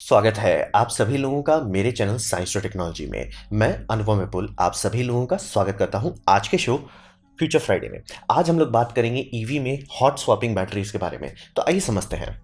स्वागत है आप सभी लोगों का मेरे चैनल साइंस और टेक्नोलॉजी में। मैं अनुपम विपुल आप सभी लोगों का स्वागत करता हूं आज के शो फ्यूचर फ्राइडे में। आज हम लोग बात करेंगे ईवी में हॉट स्वैपिंग बैटरीज के बारे में। तो आइए समझते हैं।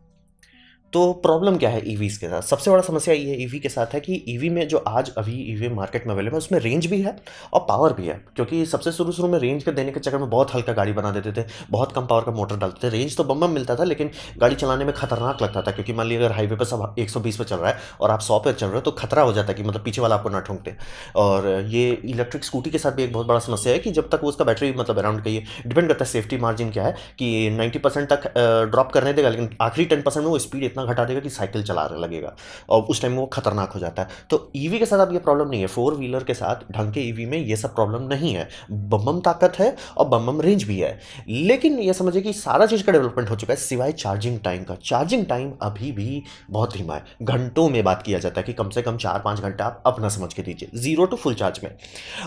तो प्रॉब्लम क्या है ईवीज के साथ? सबसे बड़ा समस्या ये ईवी के साथ है कि ईवी में जो आज अभी ईवी मार्केट में अवेलेबल है उसमें रेंज भी है और पावर भी है। क्योंकि सबसे शुरू शुरू में रेंज के देने के चक्कर में बहुत हल्का गाड़ी बना देते थे, बहुत कम पावर का मोटर डालते थे। रेंज तो बम बम मिलता था लेकिन गाड़ी चलाने में खतरनाक लगता था, क्योंकि मान लीजिए अगर हाईवे पर सब 120 पे चल रहा है और आप 100 पे चल रहे हो तो खतरा हो जाता है कि मतलब पीछे वाला आपको ना ठोंक दे। और ये इलेक्ट्रिक स्कूटी के साथ भी एक बहुत बड़ा समस्या है कि जब तक वो उसका बैटरी मतलब अराउंड का ये डिपेंड करता है सेफ्टी मार्जिन क्या है कि 90% तक ड्रॉप करने देगा, लेकिन आखिरी 10% में वो स्पीड इतना घटा देगा कि साइकिल चलाने लगेगा और उस टाइम में वो खतरनाक हो जाता है। तो ईवी के साथ अब ये प्रॉब्लम नहीं है। फोर व्हीलर के साथ ढंग के ईवी में ये सब प्रॉब्लम नहीं है। बम ताकत है और बम रेंज भी है। लेकिन ये समझिए कि सारा चीज़ का डेवलपमेंट हो चुका है सिवाय चार्जिंग टाइम का। चार्जिंग टाइम अभी भी बहुत धीमा है। घंटों में बात किया जाता है कि कम से कम 4-5 घंटा आप अपना समझ के दीजिए जीरो टू फुल चार्ज में।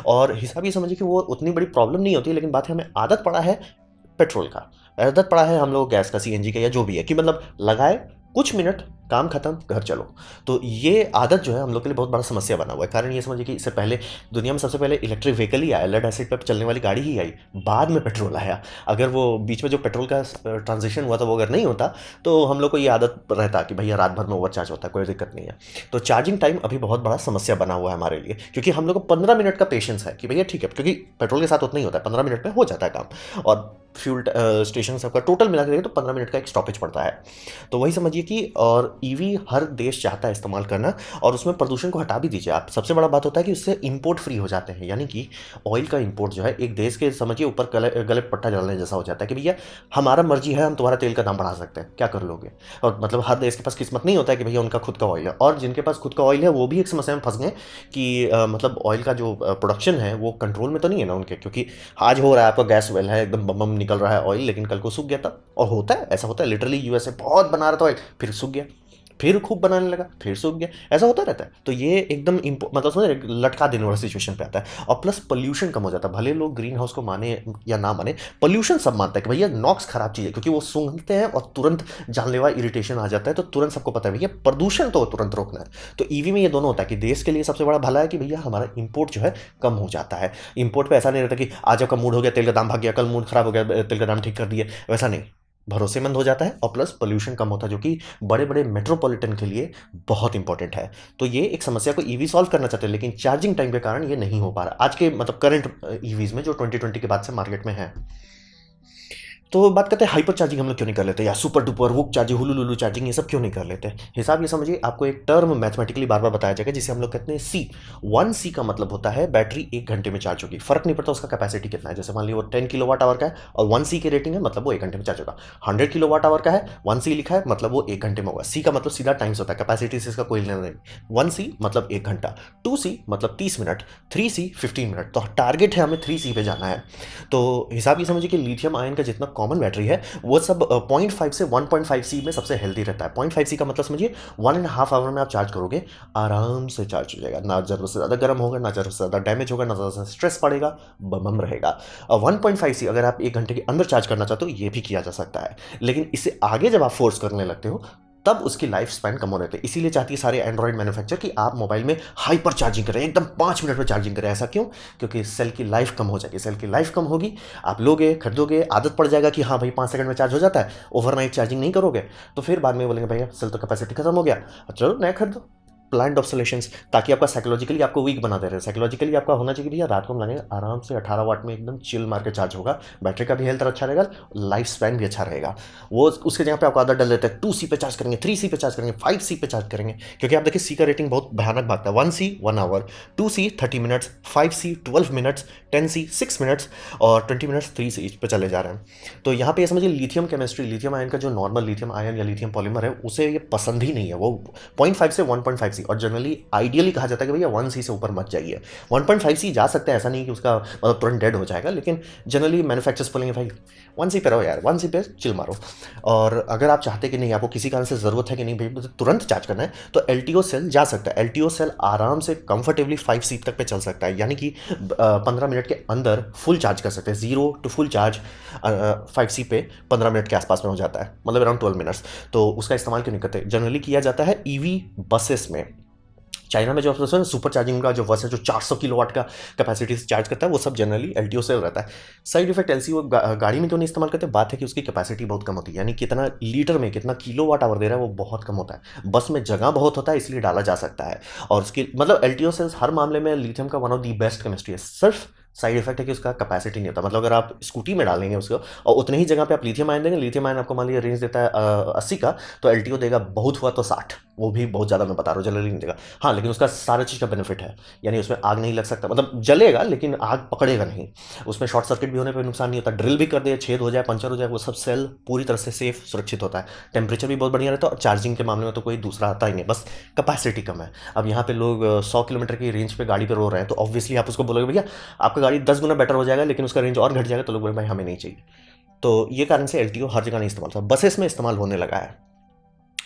और हिसाब ये समझिए कि वो उतनी बड़ी प्रॉब्लम नहीं होती, लेकिन बात है हमें आदत पड़ा है पेट्रोल का, आदत पड़ा है हम लोग गैस का, सीएनजी का या जो भी है, कि मतलब लगाए कुछ मिनट काम खत्म घर चलो। तो ये आदत जो है हम लोग के लिए बहुत बड़ा समस्या बना हुआ है। कारण ये समझिए कि इससे पहले दुनिया में सबसे पहले इलेक्ट्रिक व्हीकल ही आया, लेड एसिड पर चलने वाली गाड़ी ही आई, बाद में पेट्रोल आया। अगर वो बीच में जो पेट्रोल का ट्रांजिशन हुआ था वो अगर नहीं होता तो हम लोग को ये आदत रहता कि भैया रात भर में ओवरचार्ज होता है, कोई दिक्कत नहीं है। तो चार्जिंग टाइम अभी बहुत बड़ा समस्या बना हुआ है हमारे लिए, क्योंकि हम लोग को 15 मिनट का पेशेंस है कि भैया ठीक है, क्योंकि पेट्रोल के साथ उतना ही होता है, 15 मिनट में हो जाता है काम। और फ्यूल स्टेशन सबका टोटल मिला के तो 15 मिनट का एक स्टॉपेज पड़ता है। तो वही समझिए कि और ईवी हर देश चाहता है इस्तेमाल करना, और उसमें प्रदूषण को हटा भी दीजिए आप। सबसे बड़ा बात होता है कि उससे इंपोर्ट फ्री हो जाते हैं, यानी कि ऑयल का इंपोर्ट जो है एक देश के समझिए ऊपर गले गले पट्टा डालने जैसा हो जाता है कि भैया हमारा मर्जी है, हम तुम्हारा तेल का दाम बढ़ा सकते हैं, क्या कर लोगे। और मतलब हर देश के पास किस्मत नहीं होता है कि भैया उनका खुद का ऑयल है, और जिनके पास खुद का ऑयल है वो भी एक समस्या में फंस गए कि मतलब ऑयल का जो प्रोडक्शन है वो कंट्रोल में तो नहीं है ना उनके, क्योंकि आज हो रहा है आपका गैस वेल है एकदम बम बम निकल रहा है ऑयल, लेकिन कल को सूख गया था। और होता है, ऐसा होता है लिटरली। यूएसए बहुत बना रहा था ऑयल, फिर सूख गया, फिर खूब बनाने लगा, फिर सूख गया, ऐसा होता रहता है। तो ये एकदम मतलब समझ रहे, लटका देने वाला सिचुएशन पे आता है। और प्लस पोल्यूशन कम हो जाता है। भले लोग ग्रीन हाउस को माने या ना माने, पोल्यूशन सब मानता है कि भैया नॉक्स खराब चीज़ है, क्योंकि वो सूंघते हैं और तुरंत जानलेवा इरिटेशन आ जाता है। तो तुरंत सबको पता है भैया प्रदूषण तो तुरंत रोकना है। तो ईवी में ये दोनों होता है कि देश के लिए सबसे बड़ा भला है कि भैया हमारा इंपोर्ट जो है कम हो जाता है। इंपोर्ट पे ऐसा नहीं रहता कि आज आपका मूड हो गया तेल का दाम भाग गया, कल मूड खराब हो गया तेल का दाम ठीक कर दिए, वैसा नहीं। भरोसेमंद हो जाता है और प्लस पोल्यूशन कम होता है, जो कि बड़े बड़े मेट्रोपॉलिटन के लिए बहुत इंपॉर्टेंट है। तो ये एक समस्या को ईवी सॉल्व करना चाहते हैं, लेकिन चार्जिंग टाइम के कारण ये नहीं हो पा रहा आज के मतलब करंट ईवीज में जो 2020 के बाद से मार्केट में है। तो बात करते हैं हाइपर चार्जिंग हम लोग क्यों नहीं कर लेते, या सुपर डुपर वुक चार्जिंग हुलू लुलू चार्जिंग ये सब क्यों नहीं कर लेते। हिसाब ये समझिए, आपको एक टर्म मैथमेटिकली बार बार बताया जाएगा जिसे हम लोग कहते हैं सी। 1 सी का मतलब होता है बैटरी 1 घंटे में चार्ज होगी। फर्क नहीं पड़ता उसका कैपेसिटी कितना है। जैसे मान लीजिए वो 10 किलोवाट आवर का है और 1 सी की रेटिंग है, मतलब वो 1 घंटे में चार्ज होगा। 100 किलोवाट आवर का है, 1 सी लिखा है, मतलब वो 1 घंटे में होगा। सी का मतलब सीधा टाइम्स होता है, कैपेसिटी से इसका कोई लेना नहीं। 1 सी मतलब 1 घंटा, 2 सी मतलब 30 मिनट, 3 सी 15 मिनट। तो टारगेट है हमें 3 सी पे जाना है। तो हिसाब ये समझिए कि लिथियम आयन का जितना कॉमन बैटरी है वो सब 0.5 से 1.5 सी में सबसे हेल्दी रहता है। 0.5 सी का मतलब समझिए 1.5 आवर में आप चार्ज करोगे, आराम से चार्ज हो जाएगा। ना ज़रूरत से ज़्यादा गर्म होगा, ना ज़रूरत से ज़्यादा डैमेज होगा, ना ज़्यादा स्ट्रेस पड़ेगा, बम रहेगा। 1.5 सी अगर आप 1 घंटे के अंदर चार्ज करना चाहते हो ये भी किया जा सकता है, लेकिन इससे आगे जब आप फोर्स करने लगते हो तब उसकी लाइफ स्पैन कम हो रहे थे। इसीलिए चाहती है सारे एंड्रॉइड मैन्युफैक्चर कि आप मोबाइल में हाइपर चार्जिंग करें, एकदम 5 मिनट में चार्जिंग करें। ऐसा क्यों? क्योंकि सेल की लाइफ कम हो जाएगी। सेल की लाइफ कम होगी, आप लोगे खरीदोगे, आदत पड़ जाएगा कि हाँ भाई 5 सेकंड में चार्ज हो जाता है, ओवरनाइट चार्जिंग नहीं करोगे, तो फिर बाद में बोलेंगे भैया सेल तो कैपेसिटी खत्म हो गया, चलो नया खरीदो। प्लान्ड ऑब्सोलेशंस, ताकि आपका साइकोलॉजिकली आपको वीक बना दे रहे हैं। साइकोलॉजिकली आपका होना चाहिए भैया रात को हम लगेंगे आराम से 18 वाट में एकदम चिल मार के चार्ज होगा, बैटरी का भी हेल्थ अच्छा रहेगा, लाइफ स्पैन भी अच्छा रहेगा। वो उसके जगह पे आपको आदत डाल देते हैं 2 सी पे चार्ज करेंगे, 3 सी पे चार्ज करेंगे, 5 सी पे चार्ज करेंगे। क्योंकि आप देखिए सी का रेटिंग बहुत भयानक भागता है। 1 C 1 hour, 2 C 30 minutes, 5 C 12 minutes, 10 C 6 minutes, और 20 मिनट्स 3 सी पे चले जा रहे हैं। तो यहाँ पे ये समझिए लिथियम केमिस्ट्री, लिथियम आयन का जो नॉर्मल लिथियम आयन या लिथियम पॉलीमर है उसे ये पसंद ही नहीं है। वो 0.5 से 1.5 1.5C, और जनरली आइडियली कहा जाता है कि भैया 1C से ऊपर मत जाइए। 1.5C जा सकते हैं, ऐसा नहीं कि उसका मतलब तुरंत डेड हो जाएगा, लेकिन जनरली मैन्युफैक्चरर्स बोलेंगे भाई 1C पे रहो यार, 1C पे चिल मारो। और अगर आप चाहते कि नहीं, आपको किसी कारण से ज़रूरत है कि नहीं भाई मुझे तुरंत चार्ज करना है, तो LTO सेल जा सकता है। LTO सेल आराम से कंफर्टेबली 5C तक पे चल सकता है, यानी कि 15 मिनट के अंदर फुल चार्ज कर सकते हैं। 0 टू फुल चार्ज 5C पे 15 मिनट के आसपास में हो जाता है, मतलब अराउंड 12 मिनट्स। तो उसका इस्तेमाल क्यों नहीं करते? जनरली किया जाता है ईवी बसेस में। चाइना में जो सुपर चार्जिंग का जो बस है जो 400 किलोवाट का कैपेसिटी से चार्ज करता है, वो सब जनरली LTO सेल रहता है। साइड इफेक्ट LCO गाड़ी में क्यों नहीं इस्तेमाल करते? बात है कि उसकी कैपेसिटी बहुत कम होती है, यानी कितना लीटर में कितना किलोवाट आवर दे रहा है वो बहुत कम होता है। बस में जगह बहुत होता है, इसलिए डाला जा सकता है। और उसकी मतलब LTO सेल्स हर मामले में लिथियम का one of the best chemistry है। सिर्फ साइड इफेक्ट है कि उसका कैपेसिटी नहीं होता। मतलब अगर आप स्कूटी में डालेंगे उसको और उतने ही जगह पे आप लिथियम आयन देंगे, लिथियम आयन आपको मान लीजिए रेंज देता है 80 का, तो LTO देगा बहुत हुआ तो 60, वो भी बहुत ज़्यादा मैं बता रहा हूँ, जनरली नहीं देगा। हाँ, लेकिन उसका सारा चीज़ का बेनिफिट है, यानी उसमें आग नहीं लग सकता, मतलब जलेगा लेकिन आग पकड़ेगा नहीं। उसमें शॉर्ट सर्किट भी होने पर नुकसान नहीं होता। ड्रिल भी कर दे, छेद हो जाए, पंचर हो जाए, वो सब सेल पूरी तरह से सेफ सुरक्षित होता है। टेम्परेचर भी बहुत बढ़िया रहता है, और चार्जिंग के मामले में तो कोई दूसरा आता ही नहीं, बस कैपेसिटी कम है। अब यहाँ पे लोग 100 किलोमीटर की रेंज पे गाड़ी पे रो रहे हैं, तो ऑब्वियसली आप उसको बोलोगे भैया आपका गाड़ी 10 गुना बेटर हो जाएगा, लेकिन उसका रेंज और घट जाएगा, तो लोग बोले भाई हमें नहीं चाहिए। तो ये कारण से LTO हर जगह नहीं इस्तेमाल होता, बसेस में इस्तेमाल होने लगा है।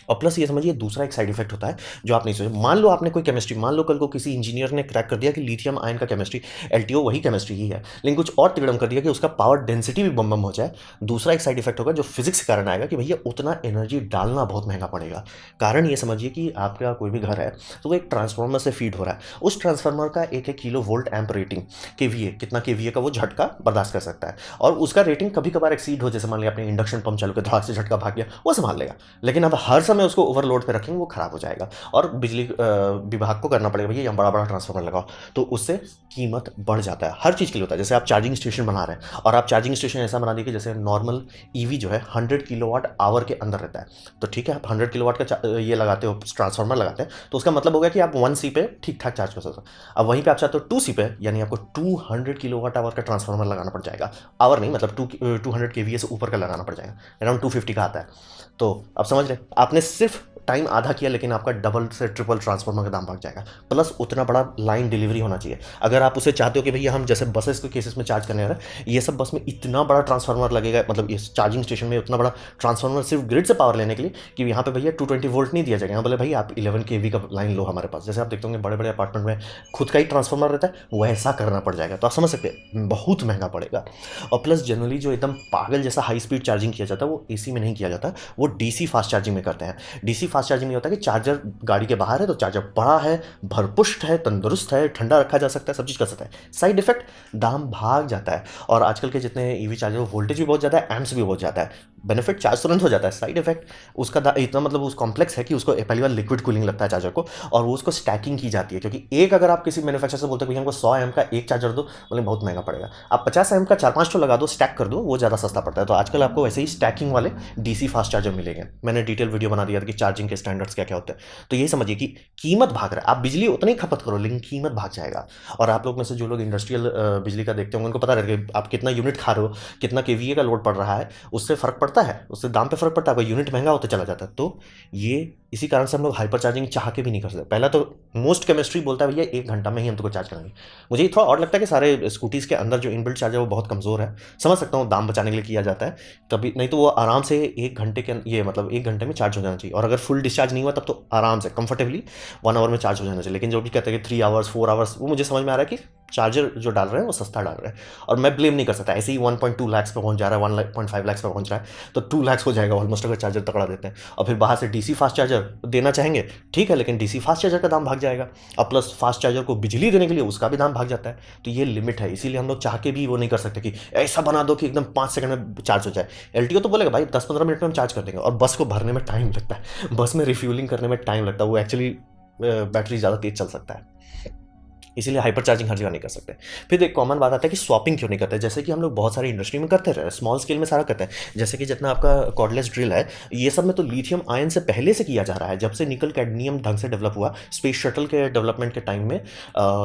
और प्लस ये समझिए दूसरा एक साइड इफेक्ट होता है जो आप नहीं सोचे। मान लो आपने कोई केमिस्ट्री, मान लो कल को किसी इंजीनियर ने क्रैक कर दिया कि लिथियम आयन का केमिस्ट्री, LTO वही केमिस्ट्री ही है, लेकिन कुछ और तिगड़म कर दिया कि उसका पावर डेंसिटी भी बम बम हो जाए। दूसरा एक साइड इफेक्ट होगा जो फिजिक्स के कारण आएगा कि भैया उतना एनर्जी डालना बहुत महंगा पड़ेगा। कारण ये समझिए कि आपका कोई भी घर है तो वो एक ट्रांसफार्मर से फीड हो रहा है, उस ट्रांसफार्मर का 1 kilo volt amp rating KVA, कितना KVA का वो झटका बर्दाश्त कर सकता है, और उसका रेटिंग कभी कभार एक्सीड हो, जैसे मान लिया आपने इंडक्शन पंप चालू कर धड़ाक से झटका भाग गया, वो संभाल लेगा। लेकिन अब हर समय उसको ओवरलोड पे रखेंगे वो खराब हो जाएगा, और बिजली विभाग को करना पड़ेगा भैया यहाँ बड़ा बड़ा ट्रांसफार्मर लगाओ, तो उससे कीमत बढ़ जाता है। हर चीज़ के लिए होता है। जैसे आप चार्जिंग स्टेशन बना रहे हैं, और आप चार्जिंग स्टेशन ऐसा बना दीजिए जैसे नॉर्मल EV जो है 100 किलोवाट आवर के अंदर रहता है, तो ठीक है आप 100 किलोवाट का ये लगाते हो, ट्रांसफार्मर लगाते हैं, तो उसका मतलब होगा कि आप 1C पे ठीक ठाक चार्ज कर सकते हो। अब वहीं पे आप चाहते हो 2C पे, यानी आपको 200 किलोवाट आवर का ट्रांसफार्मर लगाना पड़ जाएगा। आवर नहीं, मतलब 200 KVA से ऊपर का लगाना पड़ जाएगा, अराउंड 250 का आता है। तो अब समझ रहे, आपने सिर्फ टाइम आधा किया, लेकिन आपका डबल से ट्रिपल ट्रांसफार्मर का दाम भाग जाएगा। प्लस उतना बड़ा लाइन डिलीवरी होना चाहिए। अगर आप उसे चाहते हो कि भैया हम जैसे बसेस के केसेस में चार्ज करने आ रहे हैं, ये सब बस में इतना बड़ा ट्रांसफार्मर लगेगा, मतलब इस चार्जिंग स्टेशन में उतना बड़ा ट्रांसफार्मर सिर्फ ग्रिड से पावर लेने के लिए, कि यहाँ पे भैया 220 वोल्ट नहीं दिया जाएगा। यहाँ बोले भाई आप 11 kV का लाइन लो हमारे पास। जैसे आप देखते होंगे बड़े बड़े अपार्टमेंट में खुद का ही ट्रांसफार्मर रहता है, वैसा करना पड़ जाएगा। तो आप समझ सकते हैं बहुत महंगा पड़ेगा। और प्लस जनरली जो एकदम पागल जैसा हाई स्पीड चार्जिंग किया जाता है वो AC में नहीं किया जाता, वो DC फास्ट चार्जिंग में करते हैं। DC फास्ट चार्जिंग में होता है कि चार्जर गाड़ी के बाहर है, तो चार्जर बड़ा है, भरपुष्ट है, तंदुरुस्त है, ठंडा रखा जा सकता है, सब चीज़ कर सकता है। साइड इफेक्ट, दाम भाग जाता है। और आजकल के जितने EV चार्जर वोल्टेज भी बहुत ज़्यादा है, एम्प्स भी बहुत ज़्यादा है। बेनिफिट चार्ज तुरंत हो जाता है, साइड इफेक्ट उसका इतना मतलब उस कॉम्प्लेक्स है कि उसको पहली बार लिक्विड कूलिंग लगता है चार्जर को, और वो उसको स्टैकिंग की जाती है। क्योंकि एक अगर आप किसी मैन्युफैक्चरर से बोलते हैं भैया हमको 100 एम का एक चार्जर दो, बोले बहुत महंगा पड़ेगा। आप 50 एम का 4-5 लगा दो, स्टैक कर दो, वो ज़्यादा सस्ता पड़ता है। तो आजकल आपको वैसे ही स्टैकिंग वाले DC फास्ट चार्जर मिलेंगे। मैंने डिटेल वीडियो बना दिया था कि चार्जिंग के स्टैंडर्ड्स क्या क्या होते हैं। तो यही समझिए कि कीमत भाग रहा है। आप बिजली उतनी खपत करो, लेकिन कीमत भाग जाएगा। और आप लोग में से जो लोग इंडस्ट्रियल बिजली का देखते होंगे उनको पता रहेगा कि आप कितना यूनिट खा रहे हो, कितना KVA का लोड पड़ रहा है, उससे फर्क पड़ता है, उससे दाम पे फर्क पड़ता है। अगर यूनिट महंगा होता चला जाता है, तो ये इसी कारण से हम लोग हाइपर चार्जिंग चाह के भी नहीं कर सकते। पहला तो मोस्ट केमिस्ट्री बोलता है भैया 1 घंटा में ही हम तुमको चार्ज करेंगे। मुझे थोड़ा और लगता है कि सारे स्कूटीज़ के अंदर जो इनबिल्ट चार्जर है वो बहुत कमज़ोर है। समझ सकता हूँ दाम बचाने के लिए किया जाता है, तभी नहीं तो वो आराम से 1 घंटे के ये मतलब 1 घंटे में चार्ज हो जाना चाहिए। और अगर फुल डिस्चार्ज नहीं हुआ तब तो आराम से कंफर्टेबली 1 आवर में चार्ज हो जाना चाहिए। लेकिन जो भी कहते हैं कि 3 आवर्स 4 आवर्स, वो मुझे समझ में आ रहा है कि चार्जर जो डाल रहे हैं वो सस्ता डाल रहे हैं। और मैं ब्लेम नहीं कर सकता, ऐसे ही 1.2 लाख पे पहुंच जा रहा है, 1.5 लाख पे पहुंच रहा है, तो 2 लाख हो जाएगा ऑलमोस्ट अगर चार्जर तकड़ा देते हैं। और फिर बाहर से DC फास्ट चार्जर देना चाहेंगे, ठीक है, लेकिन DC फास्ट चार्जर का दाम भाग जाएगा। और प्लस फास्ट चार्जर को बिजली देने के लिए उसका भी दाम भाग जाता है। तो ये लिमिट है, इसीलिए हम लोग चाह के भी वो नहीं कर सकते कि ऐसा बना दो कि एकदम 5 सेकंड में चार्ज हो जाए। LTO तो बोलेगा भाई 10-15 मिनट में हम चार्ज कर देंगे, और बस को भरने में टाइम लगता है, बस में रिफ्यूलिंग करने में टाइम लगता है, वो एक्चुअली बैटरी ज़्यादा तेज चल सकता है, इसीलिए हाइपर चार्जिंग हर जगह नहीं कर सकते। फिर एक कॉमन बात आता है कि स्वैपिंग क्यों नहीं करते, जैसे कि हम लोग बहुत सारी इंडस्ट्री में करते रहे, स्मॉल स्केल में सारा करते हैं। जैसे कि जितना आपका कॉर्डलेस ड्रिल है, ये सब में तो लिथियम आयन से पहले से किया जा रहा है। जब से निकल कैडमियम ढंग से डेवलप हुआ स्पेस शटल के डेवलपमेंट के टाइम में,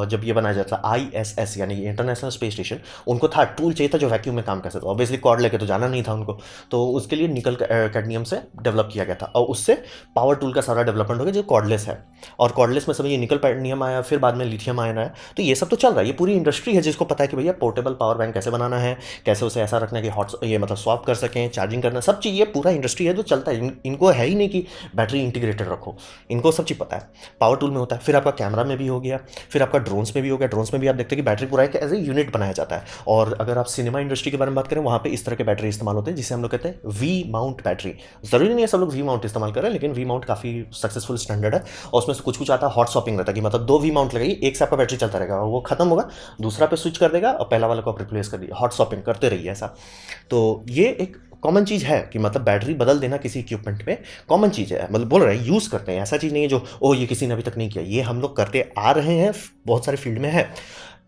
जब ये बनाया जाता था ISS यानी इंटरनेशनल स्पेस स्टेशन, उनको था टूल चाहिए था जो वैक्यूम में काम कर सकता। ऑब्वियसली कॉर्ड लेके तो जाना नहीं था उनको, तो उसके लिए निकल कैडमियम से डेवलप किया गया था, और उससे पावर टूल का सारा डेवलपमेंट हो गया जो कॉर्डलेस है। और कॉर्डलेस में समय ये निकल पैडमियम आया, फिर बाद में लिथियम आयन आया। तो ये सब तो चल रहा है, ये पूरी इंडस्ट्री है जिसको पता है कि भैया पोर्टेबल पावर बैंक कैसे बनाना है, कैसे उसे ऐसा रखना है कि हॉट ये मतलब स्वैप कर सकें, चार्जिंग करना, सब चीज़ ये पूरा इंडस्ट्री है जो चलता है। इनको है ही नहीं कि बैटरी इंटीग्रेटेड रखो, इनको सब चीज़ पता है। पावर टूल में होता है, फिर आपका कैमरा में भी हो गया, फिर आपका ड्रोन्स में भी हो गया। ड्रोन्स में भी आप देखते हैं कि बैटरी पूरा एक एज ए यूनिट बनाया जाता है। और अगर आप सिनेमा इंडस्ट्री के बारे में बात करें, वहाँ पे इस तरह के बैटरी इस्तेमाल होते हैं जिसे हम लोग कहते हैं वी माउंट बैटरी। ज़रूरी नहीं है सब लोग वी माउंट इस्तेमाल करें, लेकिन वी माउंट काफ़ी सक्सेसफुल स्टैंडर्ड है। और उसमें से कुछ आता है हॉट स्वैपिंग रहता है कि मतलब 2 वी माउंट लगाइए, एक से आपका बैटरी चलता रहेगा और वो खत्म होगा, दूसरा पे स्विच कर देगा और पहला वाला को आप रिप्लेस कर दीजिए। हॉट स्वैपिंग करते रहिए ऐसा। तो ये एक कॉमन चीज़ है कि मतलब बैटरी बदल देना किसी इक्विपमेंट में कॉमन चीज़ है। मतलब बोल रहे हैं यूज़ करते हैं, ऐसा चीज़ नहीं है जो ओ ये किसी ने अभी तक नहीं किया, ये हम लोग करते आ रहे हैं, बहुत सारे फील्ड में है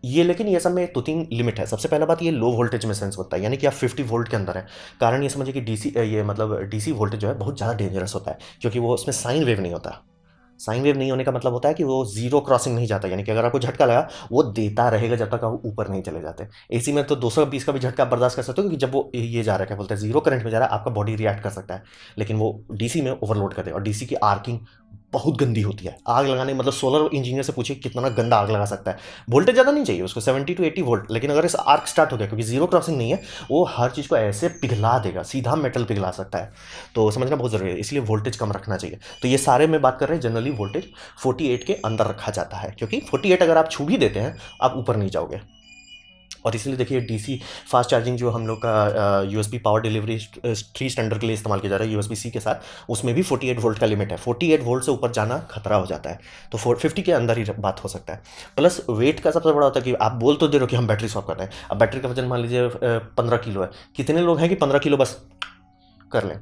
ये। लेकिन ये सब में 2-3 लिमिट है। सबसे पहला बात, ये लो वोल्टेज में सेंस होता है, यानी कि आप 50 वोल्ट के अंदर है। कारण ये समझिए कि डीसी ये मतलब डीसी वोल्टेज जो है बहुत ज़्यादा डेंजरस होता है, क्योंकि वो उसमें साइन वेव नहीं होता। साइन वेव नहीं होने का मतलब होता है कि वो जीरो क्रॉसिंग नहीं जाता, यानी कि अगर आपको झटका लगा वो देता रहेगा जब तक आप ऊपर नहीं चले जाते। एसी में तो 220 का भी झटका आप बर्दाश्त कर सकते हो, क्योंकि जब वो ये जा रहा है क्या बोलते हैं जीरो करंट में जा रहा है, आपका बॉडी रिएक्ट कर सकता है। लेकिन वो डीसी में ओवरलोड कर दे, और डीसी की आर्किंग बहुत गंदी होती है। आग लगाने मतलब सोलर इंजीनियर से पूछिए कितना गंदा आग लगा सकता है। वोल्टेज ज़्यादा नहीं चाहिए उसको, 70 to 80 वोल्ट, लेकिन अगर इस आर्क स्टार्ट हो गया, क्योंकि जीरो क्रॉसिंग नहीं है, वो हर चीज़ को ऐसे पिघला देगा, सीधा मेटल पिघला सकता है। तो समझना बहुत ज़रूरी है, इसलिए वोल्टेज कम रखना चाहिए। तो ये सारे में बात कर रहे हैं जनरली वोल्टेज 48 के अंदर रखा जाता है, क्योंकि 48 अगर आप छू भी देते हैं आप ऊपर नहीं जाओगे। और इसलिए देखिए डीसी फास्ट चार्जिंग जो हम लोग का यूएसबी पावर डिलीवरी 3 स्टैंडर्ड के लिए इस्तेमाल किया जा रहा है यूएसबी सी के साथ, उसमें भी 48 वोल्ट का लिमिट है। 48 वोल्ट से ऊपर जाना खतरा हो जाता है, तो 450 के अंदर ही बात हो सकता है। प्लस वेट का सबसे बड़ा होता है कि आप बोल तो दे रहे हो कि हम बैटरी स्वैप करते हैं, अब बैटरी का वजन मान लीजिए 15 किलो है। कितने लोग हैं कि 15 किलो बस कर लें?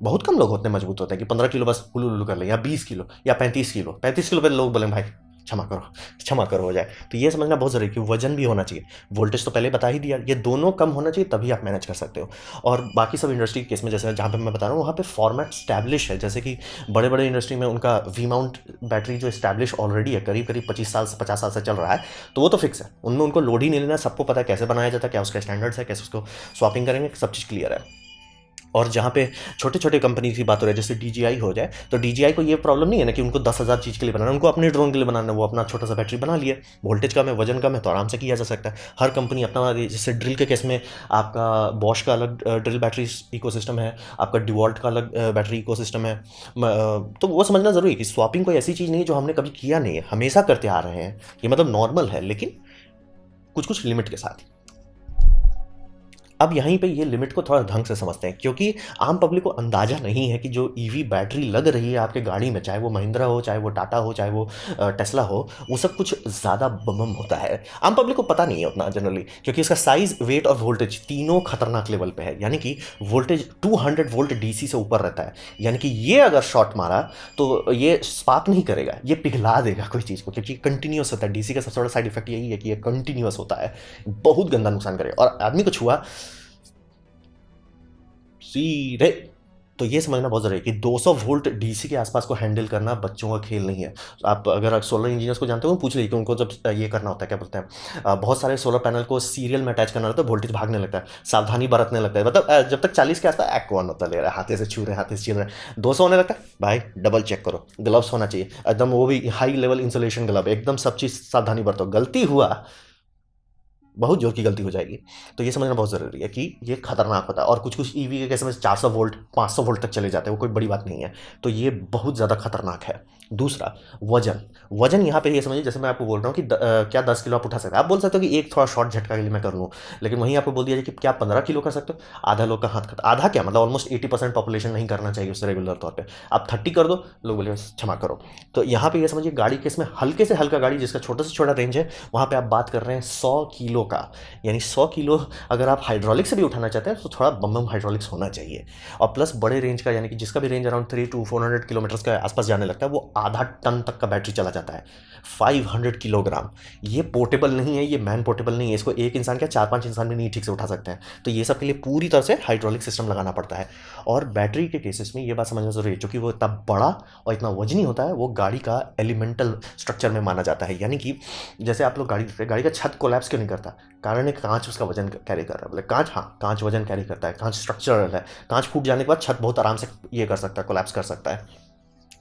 बहुत कम लोग होते हैं मजबूत होते हैं कि 15 किलो बस हुलू हुलू कर लें, या 20 किलो या 35 किलो। 35 किलो पे लोग बोले भाई क्षमा करो हो जाए। तो ये समझना बहुत ज़रूरी है कि वजन भी होना चाहिए। वोल्टेज तो पहले बता ही दिया, ये दोनों कम होना चाहिए तभी आप मैनेज कर सकते हो। और बाकी सब इंडस्ट्री के केस में जैसे जहाँ पे मैं बता रहा हूँ वहाँ पे फॉर्मेट स्टैब्लिश है, जैसे कि बड़े बड़े इंडस्ट्री में उनका वी माउंट बैटरी जो स्टैब्लिश ऑलरेडी है, करीब करीब 25 साल से 50 साल से चल रहा है, तो वो तो फिक्स है, उनमें उनको लोड ही नहीं लेना, सबको पता है कैसे बनाया जाता है, क्या उसका स्टैंडर्ड्स है, कैसे उसको स्वैपिंग करेंगे, सब चीज़ क्लियर है। और जहाँ पे छोटे छोटे कंपनी की बात हो रही है, जैसे DJI हो जाए, तो DJI को ये प्रॉब्लम नहीं है ना कि उनको 10,000 चीज़ के लिए बनाना, उनको अपने ड्रोन के लिए बनाना, वो अपना छोटा सा बैटरी बना लिए, वोल्टेज कम है, वजन कम है, तो आराम से किया जा सकता है। हर कंपनी अपना बना रही है। जैसे ड्रिल के केस में आपका बॉश का अलग ड्रिल बैटरी इकोसिस्टम है, आपका डिवॉल्ट का अलग बैटरी इकोसिस्टम है। तो वो समझना ज़रूरी है कि स्वैपिंग कोई ऐसी चीज़ नहीं है जो हमने कभी किया नहीं है, हमेशा करते आ रहे हैं, ये मतलब नॉर्मल है, लेकिन कुछ कुछ लिमिट के साथ। अब यहीं पे ये लिमिट को थोड़ा ढंग से समझते हैं, क्योंकि आम पब्लिक को अंदाज़ा नहीं है कि जो ईवी बैटरी लग रही है आपके गाड़ी में, चाहे वो महिंद्रा हो, चाहे वो टाटा हो, चाहे वो टेस्ला हो, वो सब कुछ ज़्यादा बम होता है। आम पब्लिक को पता नहीं है उतना जनरली, क्योंकि इसका साइज़, वेट और वोल्टेज तीनों खतरनाक लेवल पे है। यानी कि वोल्टेज 200 वोल्ट डीसी से ऊपर रहता है, यानी कि ये अगर शॉर्ट मारा तो ये स्पार्क नहीं करेगा, ये पिघला देगा कोई चीज़ को, क्योंकि कंटिन्यूस होता है। डीसी का सबसे बड़ा साइड इफेक्ट यही है कि ये कंटिन्यूस होता है, बहुत गंदा नुकसान करेगा और आदमी को छुआ सीधे। तो ये समझना बहुत ज़रूरी है कि 200 वोल्ट डीसी के आसपास को हैंडल करना बच्चों का खेल नहीं है। आप अगर सोलर इंजीनियर्स को जानते हो पूछ लीजिए कि उनको जब ये करना होता है, क्या बोलते हैं, बहुत सारे सोलर पैनल को सीरियल में अटैच करना होता है, वोल्टेज भागने लगता है, सावधानी बरतने लगता है। मतलब जब तक 40 के आसपास एक्ट कौन होता ले रहा है, हाथे से छू रहे हैं, हाथे से छीन रहे हैं, 200 होने लगता है, भाई डबल चेक करो, ग्लव्स होना चाहिए एकदम, वो भी हाई लेवल इंसुलेशन ग्लव, एकदम सब चीज़ सावधानी बरतो, गलती हुआ बहुत जोर की गलती हो जाएगी। तो ये समझना बहुत ज़रूरी है कि ये खतरनाक होता है। और कुछ कुछ ईवी के केस में 400 वोल्ट 500 वोल्ट तक चले जाते हैं, वो कोई बड़ी बात नहीं है। तो ये बहुत ज़्यादा खतरनाक है। दूसरा, वजन। वजन यहाँ पे ये समझिए, जैसे मैं आपको बोल रहा हूँ कि क्या 10 किलो आप उठा सकते हैं, आप बोल सकते हो कि एक थोड़ा शॉर्ट झटका के लिए मैं कर लूँ, लेकिन वहीं आपको बोल दिया जाए कि क्या 15 किलो कर सकते हो। आधा लोग का हाथ खत आधा क्या मतलब ऑलमोस्ट 80% पॉपुलेशन नहीं करना चाहिए उससे रेगुलर तौर पर। आप 30 कर दो, लोग बोले क्षमा करो। तो यहाँ पे ये समझिए गाड़ी के इसमें हल्के से हल्का गाड़ी जिसका छोटा से छोटा रेंज है, वहाँ पे आप बात कर रहे हैं 100 किलो का, यानी 100 किलो अगर आप हाइड्रोलिक से भी उठाना चाहते हैं तो थोड़ा बम हाइड्रोलिक्स होना चाहिए। और प्लस बड़े रेंज का, यानी कि जिसका भी रेंज अराउंड 300 to 400 किलोमीटर के आसपास जाने लगता है, वो आधा टन तक का बैटरी चला जाता है, 500 किलोग्राम। ये पोर्टेबल नहीं है, ये मैन पोर्टेबल नहीं है, इसको एक इंसान क्या 4-5 इंसान भी नहीं ठीक से उठा सकते हैं। तो ये सब के लिए पूरी तरह से हाइड्रोलिक सिस्टम लगाना पड़ता है। और बैटरी के केसेस में ये बात समझना जरूरी है, क्योंकि वो इतना बड़ा और इतना वजनी होता है, वो गाड़ी का एलिमेंटल स्ट्रक्चर में माना जाता है। यानी कि जैसे आप लोग गाड़ी देखते हैं, गाड़ी का छत कोलैप्स क्यों नहीं करता, कारण है कांच उसका वजन कैरी कर रहा है। बोले कांच, हाँ कांच वजन कैरी करता है, कांच स्ट्रक्चरल है, कांच फूट जाने के बाद छत बहुत आराम से ये कर सकता है, कोलैप्स कर सकता है।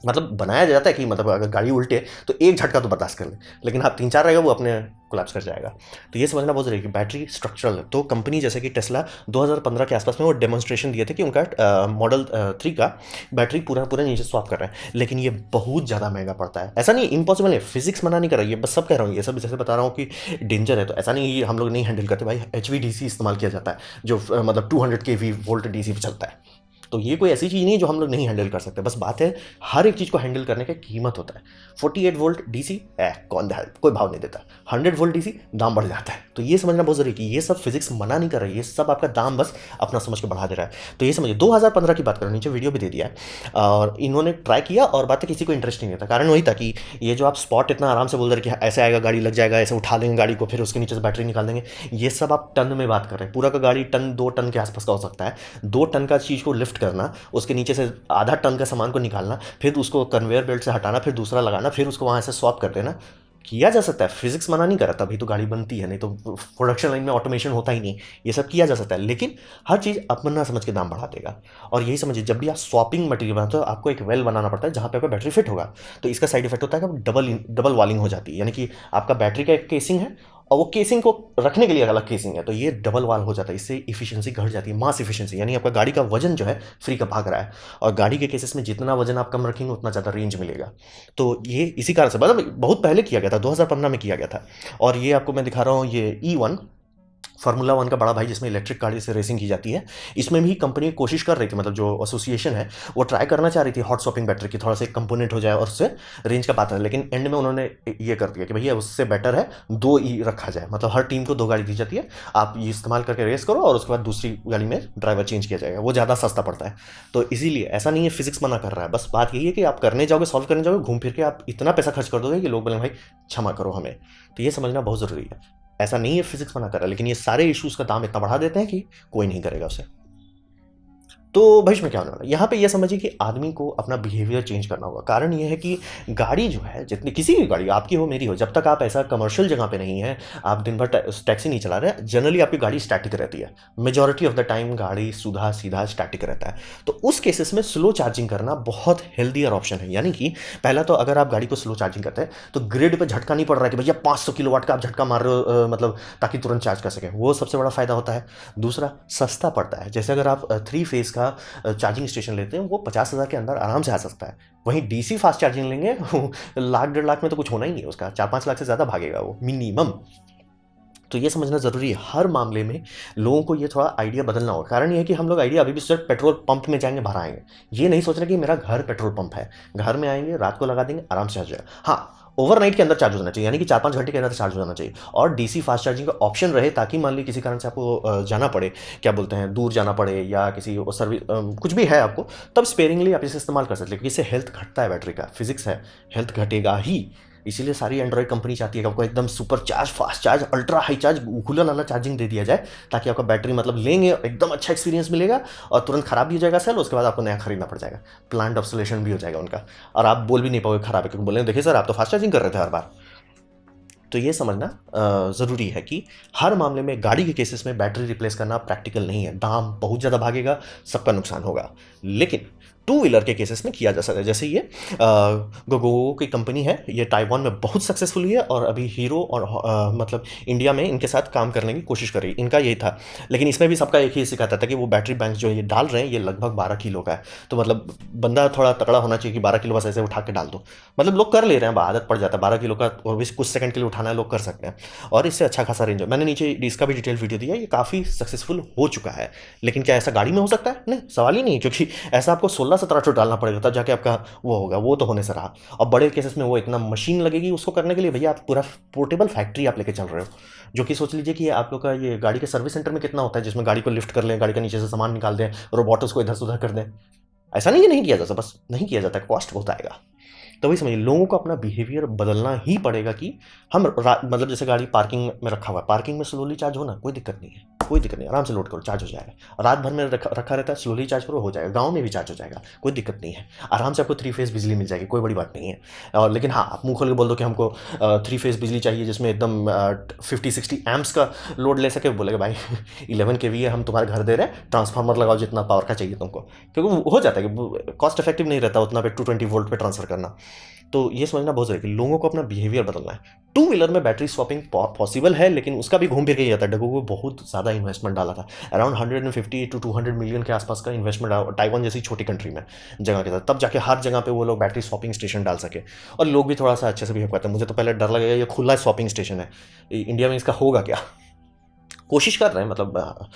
मतलब बनाया जाता है कि मतलब अगर गाड़ी उल्टे तो एक झटका तो बर्दाश्त कर ले, लेकिन हाँ 3-4 रहेगा वो अपने कोलैप्स कर जाएगा। तो ये समझना बहुत ज़रूरी है कि बैटरी स्ट्रक्चरल है। तो कंपनी जैसे कि टेस्ला 2015 के आसपास में वो डेमोन्स्ट्रेशन दिए थे कि उनका मॉडल 3 का बैटरी पूरा पूरा नीचे स्वैप कर रहा है, लेकिन ये बहुत ज़्यादा महंगा पड़ता है। ऐसा नहीं इम्पॉसिबल है, फिजिक्स मना नहीं कर रही है, बस सब कह रहा हूँ, ये सब जैसे बता रहा हूँ कि डेंजर है, तो ऐसा नहीं हम लोग नहीं हैंडल करते भाई। HVDC इस्तेमाल किया जाता है जो मतलब 200 kV वोल्ट DC पे चलता है। तो ये कोई ऐसी चीज़ नहीं है जो हम लोग नहीं हैंडल कर सकते, बस बात है हर एक चीज़ को हैंडल करने का कीमत होता है। 48 वोल्ट डीसी कौन दे कोई भाव नहीं देता, 100 वोल्ट डीसी दाम बढ़ जाता है। तो ये समझना बहुत जरूरी है कि ये सब फिजिक्स मना नहीं कर रही है, ये सब आपका दाम बस अपना समझ के बढ़ा दे रहा है। तो ये समझिए 2015 की बात करो, नीचे वीडियो भी दे दिया है, और इन्होंने ट्राई किया और बातें किसी को इंटरेस्ट नहीं था। कारण वही था कि ये जो आप स्पॉट इतना आराम से बोल रहे कि ऐसे आएगा गाड़ी लग जाएगा, ऐसे उठा देंगे गाड़ी को, फिर उसके नीचे से बैटरी निकाल देंगे, ये सब आप टन में बात कर रहे हैं। पूरा का गाड़ी टन 2 टन के आसपास का हो सकता है। 2 टन का चीज़ को लिफ्ट करना, उसके नीचे से आधा टन का सामान को निकालना, फिर उसको कन्वेयर बेल्ट से हटाना, फिर दूसरा लगाना, फिर उसको वहाँ से स्वैप कर देना, किया जा सकता है। फिजिक्स मना नहीं कर रहा, तभी तो गाड़ी बनती है, नहीं तो प्रोडक्शन लाइन में ऑटोमेशन होता ही नहीं। ये सब किया जा सकता है, लेकिन हर चीज़ अपना समझ के दाम बढ़ा देगा। और यही समझिए जब भी आप स्वैपिंग मटेरियल बनाते हो आपको एक वेल बनाना पड़ता है जहाँ पे आपका बैटरी फिट होगा। तो इसका साइड इफेक्ट होता है कि डबल वॉलिंग हो जाती है, यानी कि आपका बैटरी का एक केसिंग है और वो केसिंग को रखने के लिए अलग केसिंग है, तो ये डबल वाल हो जाता है। इससे इफिशिएंसी घट जाती है, मास इफिशिएंसी, यानी आपका गाड़ी का वजन जो है फ्री का भाग रहा है। और गाड़ी के केसेस में जितना वजन आप कम रखेंगे उतना ज़्यादा रेंज मिलेगा। तो ये इसी कारण से मतलब बहुत पहले किया गया था, 2015 में किया गया था। और ये आपको मैं दिखा रहा हूँ, ये E1 फार्मूला 1 का बड़ा भाई जिसमें इलेक्ट्रिक गाड़ी से रेसिंग की जाती है, इसमें भी कंपनी कोशिश कर रही थी, मतलब जो एसोसिएशन है वो ट्राई करना चाह रही थी हॉट स्वैपिंग बैटरी की, थोड़ा सा एक कंपोनेंट हो जाए और उससे रेंज का बात है। लेकिन एंड में उन्होंने ये कर दिया कि भैया उससे बेटर है 2E रखा जाए, मतलब हर टीम को 2 गाड़ी दी जाती है, आप ये इस्तेमाल करके रेस करो और उसके बाद दूसरी गाड़ी में ड्राइवर चेंज किया जाएगा, वो ज़्यादा सस्ता पड़ता है। तो इसीलिए ऐसा नहीं है फिजिक्स मना कर रहा है, बस बात यही है कि आप करने जाओगे, सॉल्व करने जाओगे, घूम फिर के आप इतना पैसा खर्च कर दोगे कि लोग बोलेंगे भाई क्षमा करो हमें। तो ये समझना बहुत ज़रूरी है। ऐसा नहीं है फिजिक्स मना कर रहा है, लेकिन ये सारे इश्यूज का दाम इतना बढ़ा देते हैं कि कोई नहीं करेगा उसे। तो भविष्य में क्या होने वाला है, यहाँ पे ये समझिए कि आदमी को अपना बिहेवियर चेंज करना होगा। कारण ये है कि गाड़ी जो है, जितनी किसी भी गाड़ी आपकी हो मेरी हो, जब तक आप ऐसा कमर्शियल जगह पे नहीं है, आप दिन भर टैक्सी नहीं चला रहे, जनरली आपकी गाड़ी स्टैटिक रहती है। मेजॉरिटी ऑफ द टाइम गाड़ी सीधा सीधा स्टैटिक रहता है। तो उस केसेस में स्लो चार्जिंग करना बहुत हेल्दियर ऑप्शन है। यानी कि पहला तो अगर आप गाड़ी को स्लो चार्जिंग करते हैं तो ग्रिड पर झटका नहीं पड़ रहा है कि भैया 500 किलोवाट का आप झटका मार रहे हो, मतलब ताकि तुरंत चार्ज कर सकें, वो सबसे बड़ा फायदा होता है। दूसरा सस्ता पड़ता है, जैसे अगर आप 3 फेज का चार्जिंग स्टेशन लेते हैं वो 50,000 के अंदर आराम से आ सकता है। वहीं डीसी फास्ट चार्जिंग लेंगे लाख 1.5 लाख में तो कुछ होना ही नहीं है उसका, 4-5 लाख से ज़्यादा भागेगा वो मिनिमम। तो ये समझना ज़रूरी है, हर मामले में लोगों को ये थोड़ा आइडिया बदलना होगा। कारण ये है कि हम लोग आइडिया अभी भी सिर्फ पेट्रोल पंप में जाएंगे भर आएंगे, ये नहीं सोच रहे कि मेरा घर पेट्रोल पंप है, घर में आएंगे रात को लगा देंगे आराम से आ जाएगा। हाँ, ओवरनाइट के अंदर चार्ज हो जाना चाहिए, यानी कि 4-5 घंटे के अंदर चार्ज हो जाना चाहिए। और डीसी फास्ट चार्जिंग का ऑप्शन रहे, ताकि मान ली किसी कारण से आपको जाना पड़े, क्या बोलते हैं, दूर जाना पड़े या किसी सर्विस कुछ भी है आपको, तब स्पेयरिंगली आप इसे इस्तेमाल कर सकते हैं, क्योंकि इससे हेल्थ घटता है, बैटरी का फिजिक्स है, हेल्थ घटेगा ही। इसीलिए सारी एंड्रॉइड कंपनी चाहती है कि आपको एकदम super charge, fast charge, ultra high charge, खुला वाला चार्जिंग दे दिया जाए, ताकि आपका बैटरी मतलब लेंगे एकदम अच्छा एक्सपीरियंस मिलेगा और तुरंत खराब भी हो जाएगा सेल, उसके बाद आपको नया खरीदना पड़ जाएगा, प्लांट ऑब्सोलेशन भी हो जाएगा उनका, और आप बोल भी नहीं पाओगे खराब है, क्योंकि बोलेंगे देखिए सर आप तो फास्ट चार्जिंग कर रहे थे हर बार। तो ये समझना ज़रूरी है कि हर मामले में गाड़ी के केसेस में बैटरी रिप्लेस करना प्रैक्टिकल नहीं है, दाम बहुत ज़्यादा भागेगा, सबका नुकसान होगा। लेकिन टू व्हीलर के केसेस में किया जा सकता है, जैसे ये गोगो की कंपनी है, ये ताइवान में बहुत सक्सेसफुल हुई है और अभी हीरो और मतलब इंडिया में इनके साथ काम करने की कोशिश करी, इनका यही था। लेकिन इसमें भी सबका एक ही सिखाता था कि वो बैटरी बैंक जो ये डाल रहे हैं ये लगभग 12 किलो का है, तो मतलब बंदा थोड़ा तगड़ा होना चाहिए कि 12 किलो बस ऐसे उठा के डाल दो। मतलब लोग कर ले रहे हैं, आदत पड़ जाता है 12 किलो का, और भी कुछ सेकंड के लिए उठाना है लोग कर सकते हैं, और इससे अच्छा खासा रेंज है। मैंने नीचे इसका भी डिटेल वीडियो दिया, ये काफ़ी सक्सेसफुल हो चुका है। लेकिन क्या ऐसा गाड़ी में हो सकता है? नहीं, सवाल ही नहीं, क्योंकि ऐसा आपको 16-17 टो डालना पड़ेगा तब जाके आपका वो होगा, वो तो होने से रहा। और बड़े केसेस में वो इतना मशीन लगेगी उसको करने के लिए, भैया आप पूरा पोर्टेबल फैक्ट्री आप लेके चल रहे हो, जो कि सोच लीजिए कि आप लोग का ये गाड़ी के सर्विस सेंटर में कितना होता है, जिसमें गाड़ी को लिफ्ट कर लें, गाड़ी का नीचे से सामान निकाल दें, रोबोट उसको इधर से उधर कर दें। ऐसा नहीं है नहीं किया जाता, बस नहीं किया जाता, कॉस्ट बहुत आएगा। तो वही समझिए, लोगों को अपना बिहेवियर बदलना ही पड़ेगा कि हम मतलब जैसे गाड़ी पार्किंग में रखा हुआ है, पार्किंग में स्लोली चार्ज होना कोई दिक्कत नहीं है, कोई दिक्कत नहीं, आराम से लोड करो, चार्ज हो जाएगा। रात भर में रखा रहता है, स्लोली चार्ज करो, हो जाएगा। गांव में भी चार्ज हो जाएगा, कोई दिक्कत नहीं है। आराम से आपको 3 फेज बिजली मिल जाएगी, कोई बड़ी बात नहीं है। और लेकिन हाँ, आप मुंह खोल के बोल दो कि हमको 3 फेज बिजली चाहिए जिसमें एकदम 50-60 एम्प्स का लोड ले सके, बोलेगा भाई 11 के वी है, हम तुम्हारे घर दे रहे हैं, ट्रांसफार्मर लगाओ जितना पावर का चाहिए तुमको, क्योंकि वो हो जाता है कि कॉस्ट इफेक्टिव नहीं रहता उतना पे 220 वोल्ट पे ट्रांसफर करना। तो ये समझना बहुत जरूरी है कि लोगों को अपना बिहेवियर बदलना है। टू व्हीलर में बैटरी स्वैपिंग पॉसिबल है, लेकिन उसका भी घूम फिर के ही आता है। डगो को बहुत ज़्यादा इन्वेस्टमेंट डाला था, अराउंड 150 to 200 मिलियन के आसपास का इन्वेस्टमेंट टाइवान जैसी छोटी कंट्री में जगह के साथ, तब जाके हर जगह पे वो लोग बैटरी स्वैपिंग स्टेशन डाल सके और लोग भी थोड़ा सा अच्छे से बिहेव करते हैं। मुझे तो पहले डर लगेगा ये खुला स्वैपिंग स्टेशन है, इंडिया में इसका होगा क्या। कोशिश कर रहे हैं, मतलब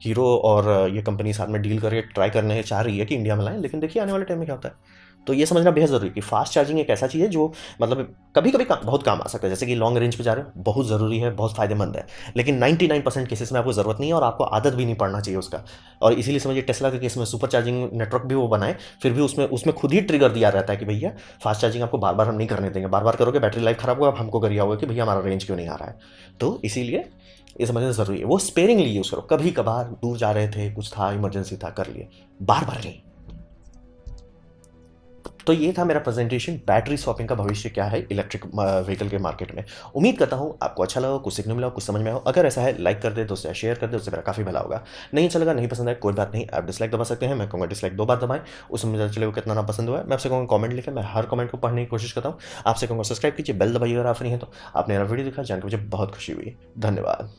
हीरो और ये कंपनी साथ में डील करके ट्राई करने चाह रही है कि इंडिया में लाएं, लेकिन देखिए आने वाले टाइम में क्या होता है। तो ये समझना बेहद ज़रूरी है कि फास्ट चार्जिंग एक ऐसा चीज़ है जो मतलब कभी कभी बहुत काम आ सकता है, जैसे कि लॉन्ग रेंज पे जा रहे हो, बहुत ज़रूरी है, बहुत फायदेमंद है। लेकिन 99% केसेस में आपको ज़रूरत नहीं है और आपको आदत भी नहीं पड़ना चाहिए उसका। और इसीलिए समझिए टेस्ला के केस में सुपर चार्जिंग नेटवर्क भी वो बनाए, फिर भी उसमें उसमें खुद ही ट्रिगर दिया रहता है कि भैया फास्ट चार्जिंग आपको बार बार हम नहीं करने देंगे, बार बार करोगे बैटरी लाइफ खराब होगा, अब हमको करिया होगा कि भैया हमारा रेंज क्यों नहीं आ रहा है। तो इसीलिए ये समझना ज़रूरी है, वो स्पेयरिंगली यूज़ करो, कभी कभार दूर जा रहे थे, कुछ था, इमरजेंसी था, कर लिए, बार बार नहीं। तो ये था मेरा प्रेजेंटेशन, बैटरी स्वैपिंग का भविष्य क्या है इलेक्ट्रिक व्हीकल के मार्केट में। उम्मीद करता हूँ आपको अच्छा लगा, कुछ सीखने मिला, कुछ समझ में आया। अगर ऐसा है लाइक कर दे, दोस्तों से शेयर कर दे, उससे मेरा काफ़ी भला होगा। नहीं अच्छा लगा, नहीं पसंद है, कोई बात नहीं, आप डिसलाइक दबा सकते हैं। मैं कहूँगा डिसलाइक 2 बार दबाएं, उसमें मुझे चलेगा कितना ना पसंद हुआ है। मैं आपसे कहूँगा कमेंट लिखें, मैं हर कमेंट को पढ़ने की कोशिश करता हूँ। आपसे कहूँगा सब्सक्राइब कीजिए, बेल दबाइए अगर आप नहीं है तो। आपने मेरा वीडियो देखा, जानकर मुझे बहुत खुशी हुई। धन्यवाद।